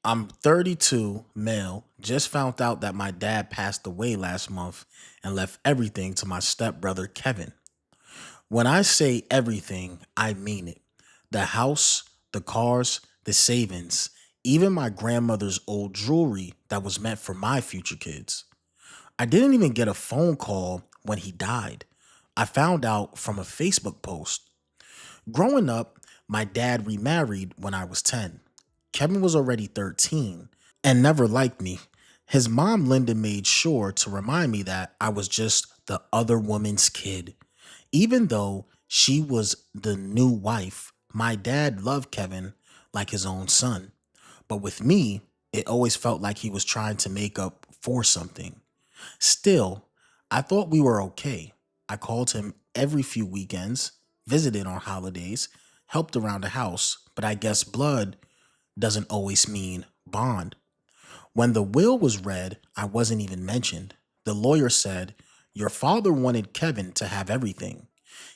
I'm 32, male, just found out that my dad passed away last month and left everything to my stepbrother Kevin. When I say everything, I mean it. The house, the cars, the savings, even my grandmother's old jewelry that was meant for my future kids. I didn't even get a phone call when he died. I found out from a Facebook post. Growing up, my dad remarried when I was 10. Kevin was already 13 and never liked me. His mom, Linda, made sure to remind me that I was just the other woman's kid. Even though she was the new wife, my dad loved Kevin like his own son. But with me, it always felt like he was trying to make up for something. Still, I thought we were okay. I called him every few weekends, visited on holidays, helped around the house, but I guess blood doesn't always mean bond. When the will was read, I wasn't even mentioned. The lawyer said, "Your father wanted Kevin to have everything.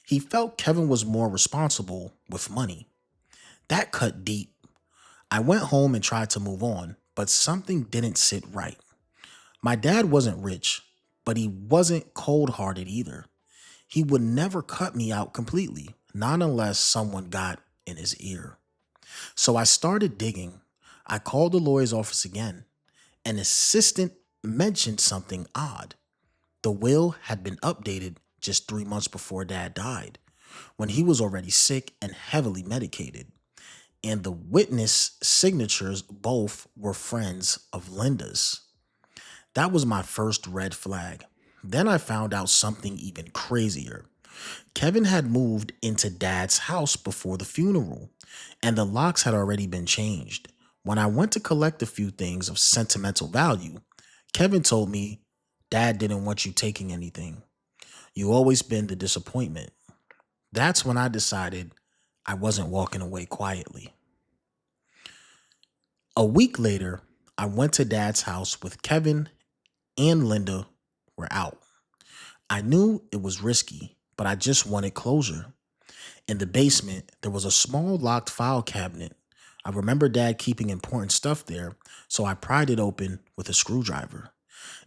He felt Kevin was more responsible with money." That cut deep. I went home and tried to move on, but something didn't sit right. My dad wasn't rich, but he wasn't cold hearted either. He would never cut me out completely, not unless someone got in his ear. So I started digging. I called the lawyer's office again. An assistant mentioned something odd. The will had been updated just 3 months before dad died, when he was already sick and heavily medicated. And the witness signatures both were friends of Linda's. That was my first red flag. Then I found out something even crazier. Kevin had moved into dad's house before the funeral, and the locks had already been changed. When I went to collect a few things of sentimental value, Kevin told me, "Dad didn't want you taking anything. You always been the disappointment." That's when I decided I wasn't walking away quietly. A week later, I went to dad's house with Kevin and Linda were out. I knew it was risky, but I just wanted closure. In the basement, there was a small locked file cabinet. I remember dad keeping important stuff there, so I pried it open with a screwdriver.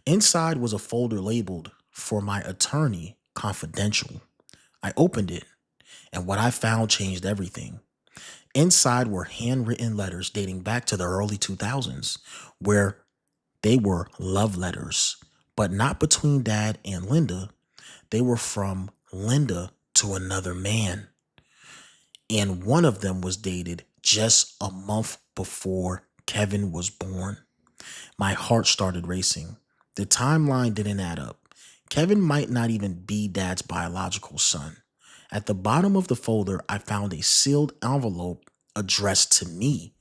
Inside was a folder labeled "For my attorney, confidential." I opened it, and what I found changed everything. Inside were handwritten letters dating back to the early 2000s, where they were love letters, but not between dad and Linda. They were from Linda to another man. And one of them was dated just a month before Kevin was born. My heart started racing. The timeline didn't add up. Kevin might not even be dad's biological son. At the bottom of the folder, I found a sealed envelope addressed to me.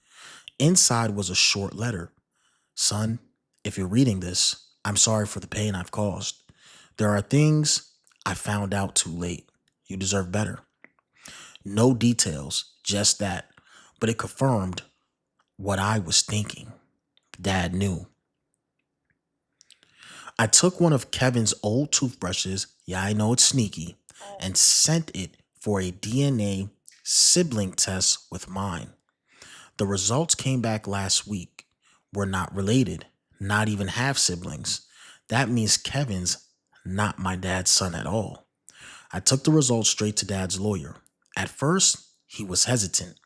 Inside was a short letter. "Son, if you're reading this, I'm sorry for the pain I've caused. There are things I found out too late. You deserve better." No details, just that. But it confirmed what I was thinking. Dad knew. I took one of Kevin's old toothbrushes, yeah, I know it's sneaky, and sent it for a DNA sibling test with mine. The results came back last week. We're not related, not even half siblings. That means Kevin's not my dad's son at all. I took the results straight to dad's lawyer. At first, he was hesitant,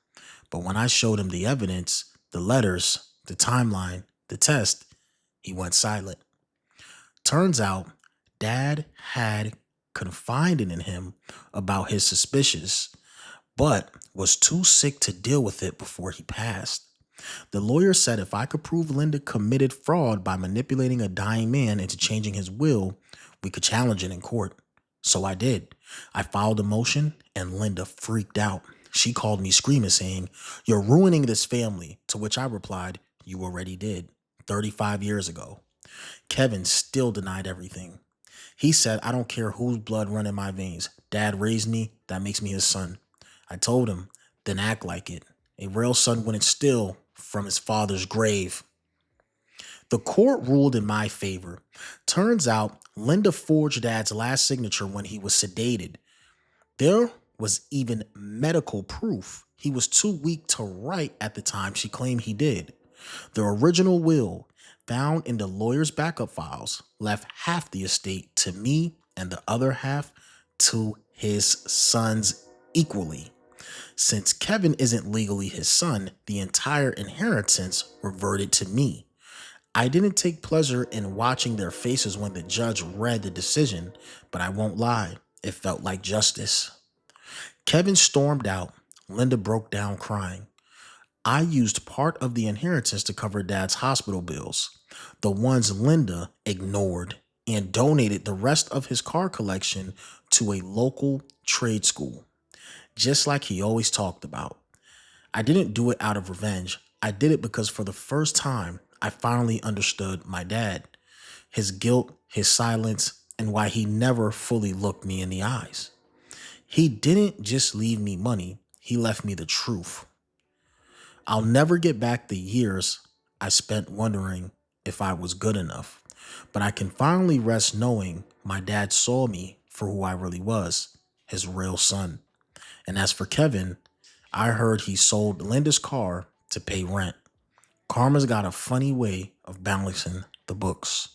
but when I showed him the evidence, the letters, the timeline, the test, he went silent. Turns out, dad had confided in him about his suspicions, but was too sick to deal with it before he passed. The lawyer said if I could prove Linda committed fraud by manipulating a dying man into changing his will, we could challenge it in court. So I did. I filed a motion and Linda freaked out. She called me screaming, saying, "You're ruining this family." To which I replied, "You already did, 35 years ago." Kevin still denied everything. He said, "I don't care whose blood run in my veins. Dad raised me. That makes me his son." I told him, "Then act like it. A real son wouldn't steal from his father's grave." The court ruled in my favor. Turns out Linda forged dad's last signature when he was sedated. There was even medical proof. He was too weak to write at the time she claimed he did. The original will, found in the lawyer's backup files, left half the estate to me and the other half to his sons equally. Since Kevin isn't legally his son, the entire inheritance reverted to me. I didn't take pleasure in watching their faces when the judge read the decision, but I won't lie, it felt like justice. Kevin stormed out. Linda broke down crying. I used part of the inheritance to cover Dad's hospital bills, the ones Linda ignored, and donated the rest of his car collection to a local trade school, just like he always talked about. I didn't do it out of revenge. I did it because for the first time, I finally understood my dad, his guilt, his silence, and why he never fully looked me in the eyes. He didn't just leave me money, he left me the truth. I'll never get back the years I spent wondering if I was good enough, but I can finally rest knowing my dad saw me for who I really was, his real son. And as for Kevin, I heard he sold Linda's car to pay rent. Karma's got a funny way of balancing the books.